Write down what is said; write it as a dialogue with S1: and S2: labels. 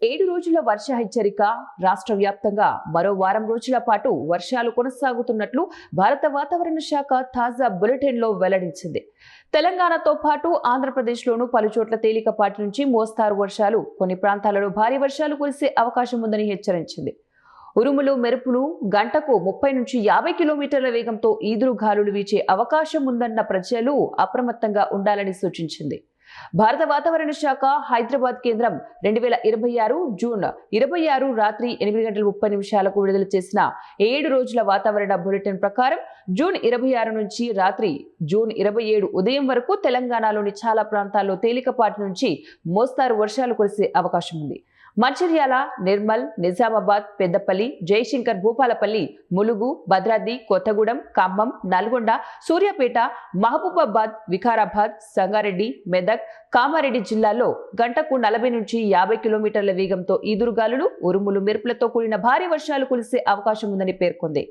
S1: 7 రోజుల వర్ష హెచ్చరిక. రాష్ట్ర వ్యాప్తంగా మరో వారం రోజుల పాటు వర్షాలు కొనసాగుతున్నట్లు భారత వాతావరణ శాఖ తాజా బులెటిన్లో వెల్లడించింది. తెలంగాణతో పాటు ఆంధ్రప్రదేశ్లోనూ పలుచోట్ల తేలికపాటి నుంచి మోస్తారు వర్షాలు, కొన్ని ప్రాంతాలలో భారీ వర్షాలు కురిసే అవకాశం ఉందని హెచ్చరించింది. ఉరుములు, మెరుపులు గంటకు 30 నుంచి 50 కిలోమీటర్ల వేగంతో ఈదురు గాలులు వీచే అవకాశం ఉందన్న ప్రజలు అప్రమత్తంగా ఉండాలని సూచించింది. భారత వాతావరణ శాఖ హైదరాబాద్ కేంద్రం 2026 జూన్ 26 రాత్రి 8:30 విడుదల చేసిన 7 రోజుల వాతావరణ బులెటిన్ ప్రకారం జూన్ 26 నుంచి రాత్రి జూన్ 27 ఉదయం వరకు తెలంగాణలోని చాలా ప్రాంతాల్లో తేలికపాటి నుంచి మోస్తారు వర్షాలు కురిసే అవకాశం ఉంది. మంచిర్యాల, నిర్మల్, నిజామాబాద్, పెద్దపల్లి, జయశంకర్ భూపాలపల్లి, ములుగు, భద్రాద్రి, కొత్తగూడెం, ఖమ్మం, నల్గొండ, సూర్యాపేట, మహబూబాబాద్, వికారాబాద్, సంగారెడ్డి, మెదక్, కామారెడ్డి జిల్లాల్లో గంటకు 40 నుంచి 50 కిలోమీటర్ల వేగంతో ఈదురుగాలులు, ఉరుములు, మెరుపులతో కూడిన భారీ వర్షాలు కురిసే అవకాశం ఉందని పేర్కొంది.